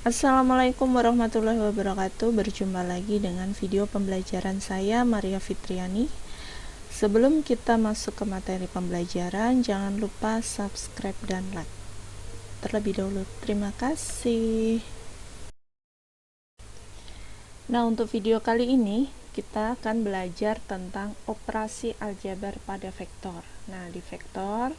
Assalamualaikum warahmatullahi wabarakatuh. Berjumpa lagi dengan video pembelajaran saya, Maria Fitriani. Sebelum kita masuk ke materi pembelajaran, jangan lupa subscribe dan like terlebih dahulu. Terima kasih. Nah, untuk video kali ini kita akan belajar tentang operasi aljabar pada vektor. Nah, di vektor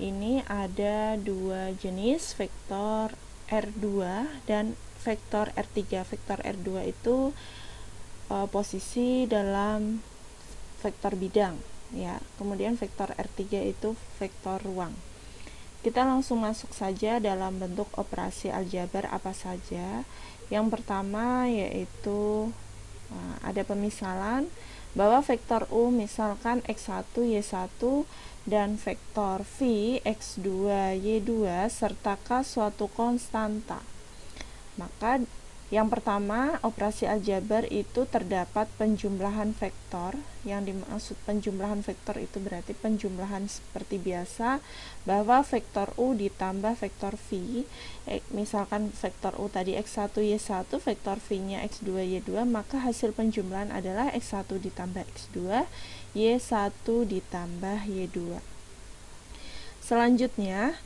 ini ada dua jenis, vektor R2 dan vektor R3. Vektor R2 itu posisi dalam vektor bidang, ya. Kemudian vektor R3 itu vektor ruang. Kita langsung masuk saja dalam bentuk operasi aljabar apa saja. Yang pertama yaitu ada pemisalan bahwa vektor U misalkan X1, Y1 dan vektor V, X2, Y2 serta K suatu konstanta. Maka yang pertama, operasi aljabar itu terdapat penjumlahan vektor. Yang dimaksud penjumlahan vektor itu berarti penjumlahan seperti biasa, bahwa vektor U ditambah vektor V, misalkan vektor U tadi X1, Y1, vektor V-nya X2, Y2, maka hasil penjumlahan adalah X1 ditambah X2, Y1 ditambah Y2. Selanjutnya,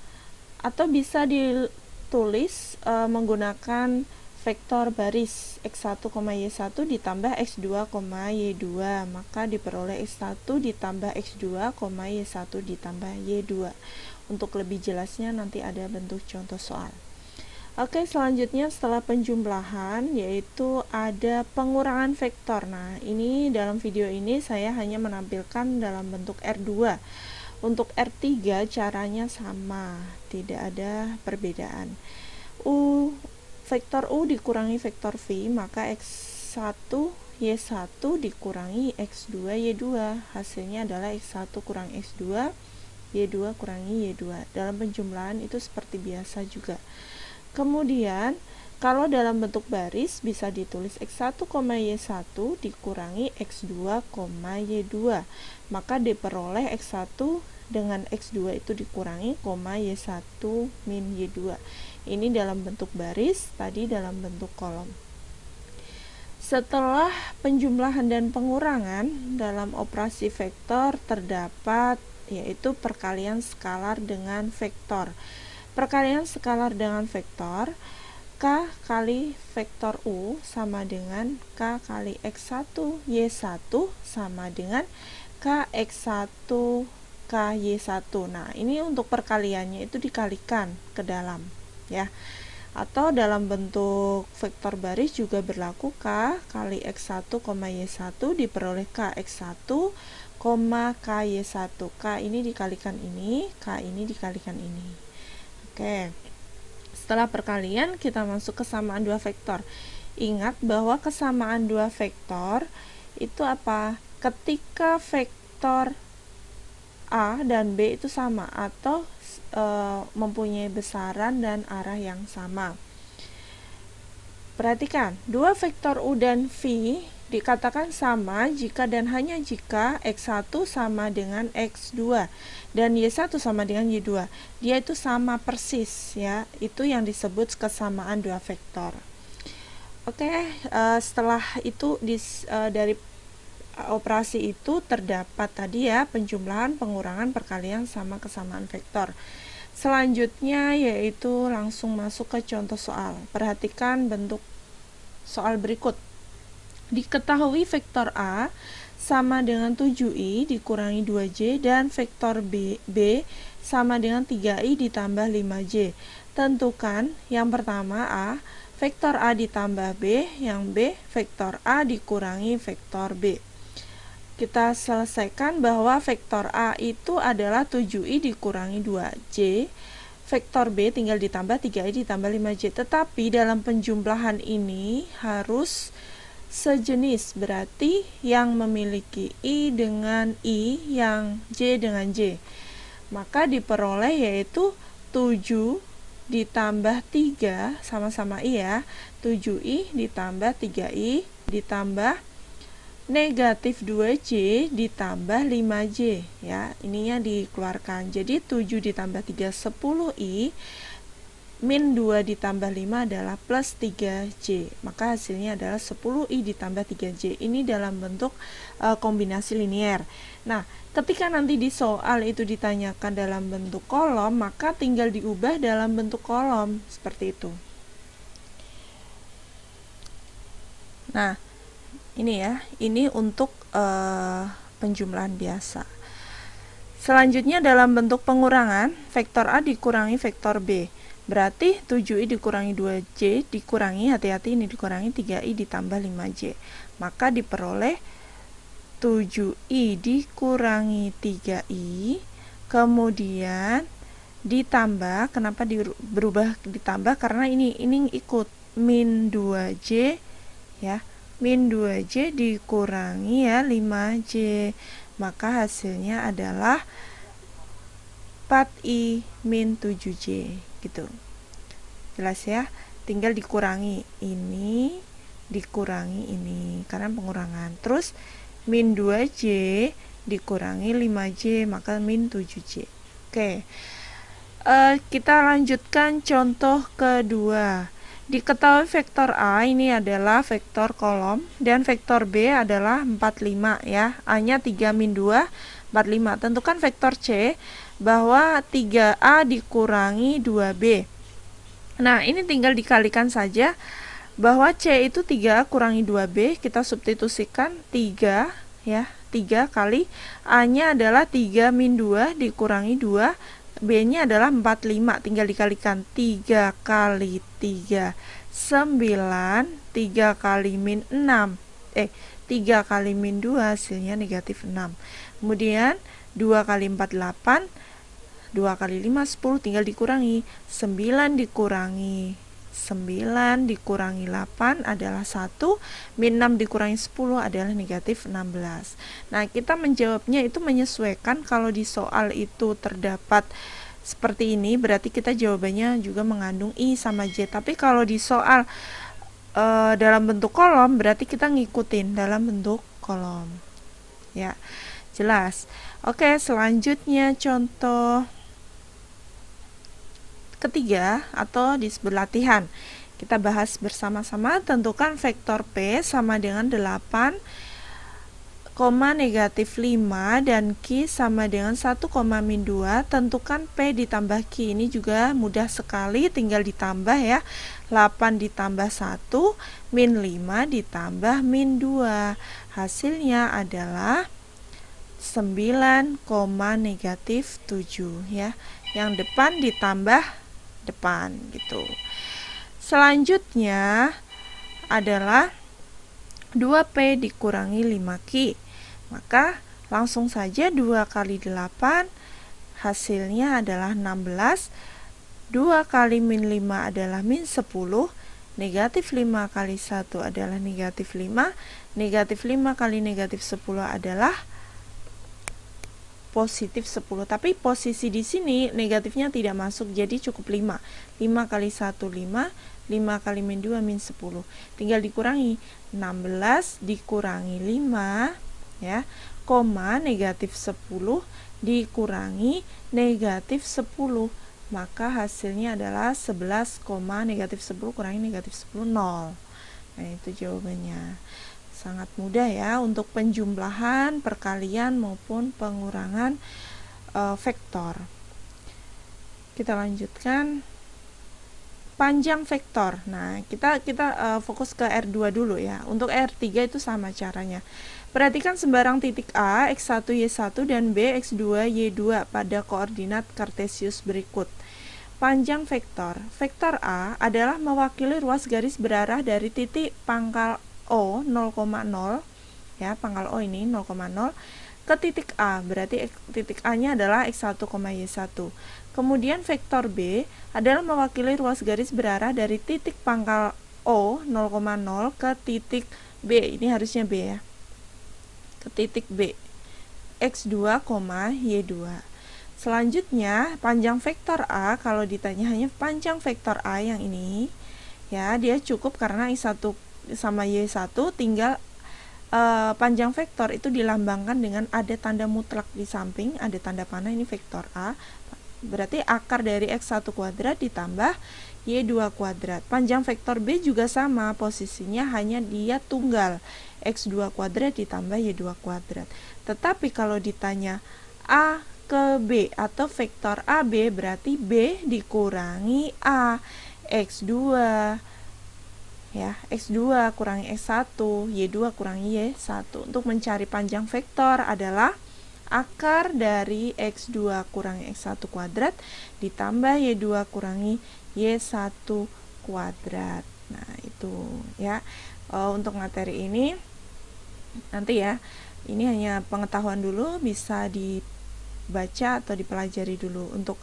atau bisa ditulis menggunakan vektor baris X1, Y1 ditambah X2, Y2, maka diperoleh X1 ditambah X2, Y1 ditambah Y2. Untuk lebih jelasnya nanti ada bentuk contoh soal. Oke, selanjutnya setelah penjumlahan yaitu ada pengurangan vektor. Nah, ini dalam video ini saya hanya menampilkan dalam bentuk R2. Untuk R3 caranya sama, tidak ada perbedaan. Vektor U dikurangi vektor V, maka X1, Y1 dikurangi X2, Y2. Hasilnya adalah X1 kurang X2, Y2 kurangi Y2. Dalam penjumlahan itu seperti biasa juga. Kemudian, kalau dalam bentuk baris bisa ditulis X1, Y1 dikurangi X2, Y2. Maka diperoleh X1 dengan X2 itu dikurangi, Y1 min Y2. Ini dalam bentuk baris, tadi dalam bentuk kolom. Setelah penjumlahan dan pengurangan dalam operasi vektor terdapat yaitu perkalian skalar dengan vektor. Perkalian skalar dengan vektor, K kali vektor U sama dengan K kali X1, Y1 sama dengan K X1, K Y1. Nah, ini untuk perkaliannya itu dikalikan ke dalam, ya. Atau dalam bentuk vektor baris juga berlaku K kali X1, Y1 diperoleh K X1, K Y1. K ini dikalikan ini, K ini dikalikan ini. Oke. Setelah perkalian kita masuk kesamaan dua vektor. Ingat bahwa kesamaan dua vektor itu apa? Ketika vektor A dan B itu sama atau mempunyai besaran dan arah yang sama. Perhatikan, dua vektor U dan V dikatakan sama jika dan hanya jika X1 sama dengan X2 dan Y1 sama dengan Y2. Dia itu sama persis, ya. Itu yang disebut kesamaan dua vektor. Oke, setelah itu dari operasi itu terdapat tadi ya penjumlahan, pengurangan, perkalian sama kesamaan vektor. Selanjutnya yaitu langsung masuk ke contoh soal. Perhatikan bentuk soal berikut. Diketahui vektor A sama dengan 7i dikurangi 2j dan vektor B sama dengan 3i ditambah 5j. Tentukan yang pertama A, vektor A ditambah B, yang B vektor A dikurangi vektor B. Kita selesaikan bahwa vektor A itu adalah 7i dikurangi 2j, vektor B tinggal ditambah 3i ditambah 5j. Tetapi dalam penjumlahan ini harus sejenis, berarti yang memiliki I dengan I, yang J dengan J. Maka diperoleh yaitu 7 ditambah 3, sama-sama I ya, 7i ditambah 3i ditambah negatif 2J ditambah 5J, ya, ininya dikeluarkan. Jadi 7 ditambah 3 10I min 2 ditambah 5 adalah plus 3J. Maka hasilnya adalah 10I ditambah 3J. Ini dalam bentuk kombinasi linier. Nah, ketika nanti di soal itu ditanyakan dalam bentuk kolom, maka tinggal diubah dalam bentuk kolom. Seperti itu. Nah, ini ya, ini untuk penjumlahan biasa. Selanjutnya dalam bentuk pengurangan, vektor A dikurangi vektor B. Berarti 7I dikurangi 2J dikurangi, hati-hati ini dikurangi 3I ditambah 5J. Maka diperoleh 7I dikurangi 3I, kemudian ditambah, kenapa berubah ditambah? Karena ini ikut min 2J ya, min 2J dikurangi ya 5J. Maka hasilnya adalah 4I min 7J gitu. Jelas ya? Tinggal dikurangi ini, dikurangi ini karena pengurangan. Terus min 2J dikurangi 5J, maka min 7J. Oke. Kita lanjutkan contoh kedua. Diketahui vektor A ini adalah vektor kolom dan vektor B adalah 45 ya. A-nya 3 min 2, 45. Tentukan vektor C bahwa 3A dikurangi 2B. Nah, ini tinggal dikalikan saja bahwa C itu 3A kurangi 2B, kita substitusikan 3 ya. 3 kali A-nya adalah 3 min 2 dikurangi 2, B-nya adalah 45, tinggal dikalikan 3 kali 3 9, 3 kali min 6 3 kali min 2 hasilnya negatif 6. Kemudian 2 kali 4 8, 2 kali 5 10, tinggal dikurangi 9 dikurangi 9 dikurangi 8 adalah 1, min 6 dikurangi 10 adalah negatif 16. Nah, kita menjawabnya itu menyesuaikan. Kalau di soal itu terdapat seperti ini, berarti kita jawabannya juga mengandung I sama J. Tapi kalau di soal dalam bentuk kolom, berarti kita ngikutin dalam bentuk kolom. Ya, jelas. Oke, selanjutnya contoh ketiga atau disebut latihan. Kita bahas bersama-sama. Tentukan vektor P sama dengan 8, negatif 5 dan Q sama dengan 1, min 2. Tentukan P ditambah Q. Ini juga mudah sekali, tinggal ditambah ya. 8 ditambah 1, min 5 ditambah min 2. Hasilnya adalah 9, negatif 7 ya. Yang depan ditambah depan gitu. Selanjutnya adalah 2P dikurangi 5Q. Maka langsung saja 2 kali 8 hasilnya adalah 16. 2 kali min 5 adalah min 10. Negatif 5 kali 1 adalah negatif 5. Negatif 5 kali negatif 10 adalah positif 10. Tapi posisi di sini negatifnya tidak masuk, jadi cukup 5. 5 kali 1 5, 5 kali min 2 min 10. Tinggal dikurangi 16 dikurangi 5 ya, negatif 10 dikurangi negatif 10. Maka hasilnya adalah 11, negatif 10 kurangi negatif 10 0. Nah, itu jawabannya. Sangat mudah ya untuk penjumlahan, perkalian maupun pengurangan vektor. Kita lanjutkan panjang vektor. Nah, kita fokus ke R2 dulu ya. Untuk R3 itu sama caranya. Perhatikan sembarang titik A, X1, Y1 dan B, X2, Y2 pada koordinat kartesius berikut. Panjang vektor. Vektor A adalah mewakili ruas garis berarah dari titik pangkal O 0,0 ya, pangkal O ini 0,0 ke titik A, berarti titik A-nya adalah X1, Y1. Kemudian vektor B adalah mewakili ruas garis berarah dari titik pangkal O 0,0 ke titik B, ini harusnya B ya, ke titik B, X2, Y2. Selanjutnya panjang vektor A, kalau ditanya hanya panjang vektor A yang ini ya, dia cukup karena X1 sama Y1, tinggal panjang vektor itu dilambangkan dengan ada tanda mutlak di samping, ada tanda panah, ini vektor A. Berarti akar dari X1 kuadrat ditambah Y2 kuadrat. Panjang vektor B juga sama, posisinya hanya dia tunggal, X2 kuadrat ditambah Y2 kuadrat. Tetapi kalau ditanya A ke B atau vektor AB, berarti B dikurangi A, X2 ya, X2 kurangi X1, Y2 kurangi Y1. Untuk mencari panjang vektor adalah akar dari X2 kurangi X1 kuadrat ditambah Y2 kurangi Y1 kuadrat. Nah, itu ya. Untuk materi ini nanti ya, ini hanya pengetahuan dulu, bisa dibaca atau dipelajari dulu. Untuk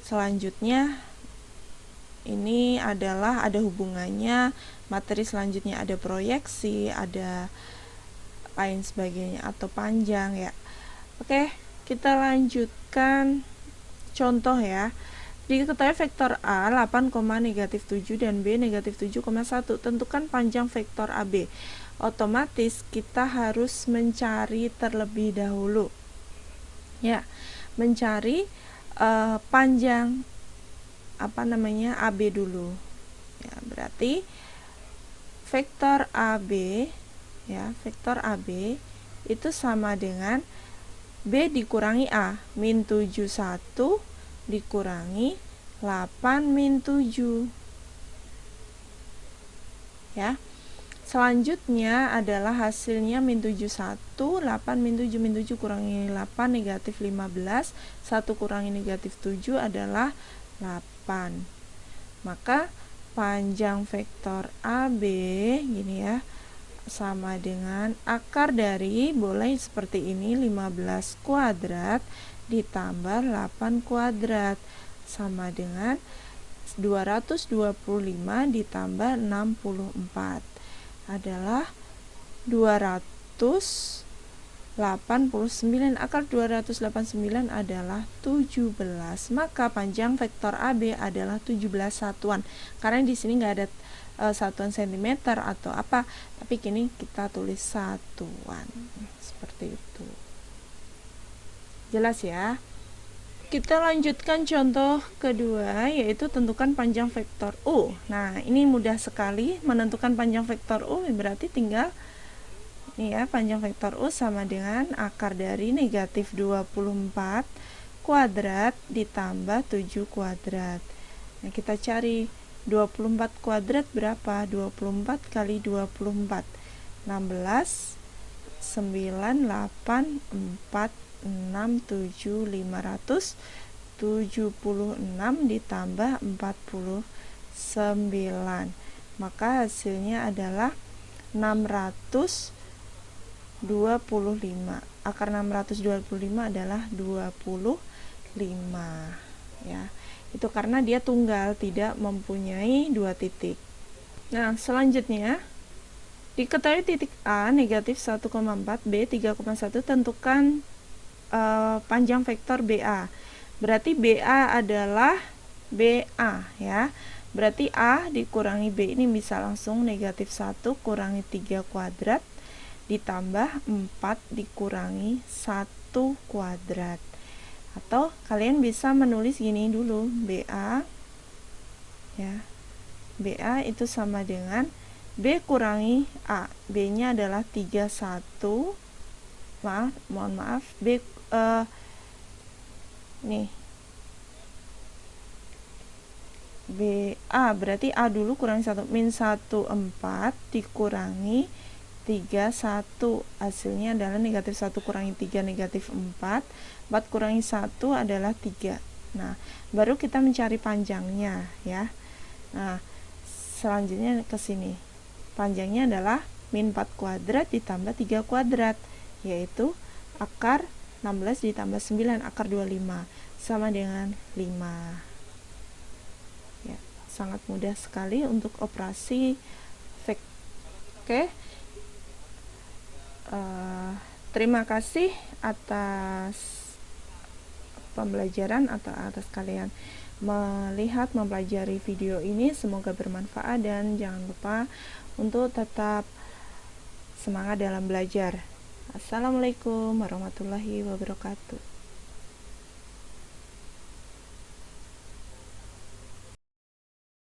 selanjutnya ini adalah ada hubungannya, materi selanjutnya ada proyeksi, ada lain sebagainya atau panjang ya. Oke, kita lanjutkan contoh ya. Diketahui vektor A 8, -7 dan B -7,1. Tentukan panjang vektor AB. Otomatis kita harus mencari terlebih dahulu. Ya, mencari panjang AB dulu. Ya, berarti vektor AB ya, vektor AB itu sama dengan B dikurangi A, min 71 dikurangi 8 min 7. Ya. Selanjutnya adalah hasilnya min 71, 8 min 7, min 7 kurangi 8 negatif 15, 1 kurangi negatif 7 adalah 8. Maka panjang vektor AB gini ya, sama dengan akar dari, boleh seperti ini, 15 kuadrat ditambah 8 kuadrat sama dengan 225 ditambah 64 adalah 289. Akar 289 adalah 17. Maka panjang vektor AB adalah 17 satuan. Karena di sini nggak ada satuan sentimeter atau apa, tapi kini kita tulis satuan seperti itu. Jelas ya? Kita lanjutkan contoh kedua, yaitu tentukan panjang vektor U. Nah, ini mudah sekali menentukan panjang vektor U, berarti tinggal ini ya, panjang vektor U sama dengan akar dari negatif 24 kuadrat ditambah 7 kuadrat. Nah, kita cari 24 kuadrat berapa? 24 kali 24, 16, 9, 8, 4, 6, 7, 576 ditambah 49. Maka hasilnya adalah 625. Akar 625 adalah 25 ya. Itu karena dia tunggal, tidak mempunyai dua titik. Nah, selanjutnya diketahui titik A negatif 1,4, B 3,1. Tentukan panjang vektor BA. Berarti BA adalah BA ya. Berarti A dikurangi B ini bisa langsung negatif 1 kurangi 3 kuadrat ditambah 4 dikurangi 1 kuadrat. Atau kalian bisa menulis gini dulu, BA ya. BA itu sama dengan B kurangi A. B-nya adalah 31. Mohon maaf, B nih. BA berarti A dulu kurangi 1, min 1 4 dikurangi 3 1. Hasilnya adalah negatif 1 kurangi 3 negatif 4. 4 kurangi 1 adalah 3. Nah, baru kita mencari panjangnya ya. Nah, selanjutnya ke sini. Panjangnya adalah min 4 kuadrat ditambah 3 kuadrat, yaitu akar 16 ditambah 9, akar 25 sama dengan 5. Ya, sangat mudah sekali untuk operasi vektor. Oke. Terima kasih atas pembelajaran atau atas kalian melihat, mempelajari video ini. Semoga bermanfaat dan jangan lupa untuk tetap semangat dalam belajar. Assalamualaikum warahmatullahi wabarakatuh.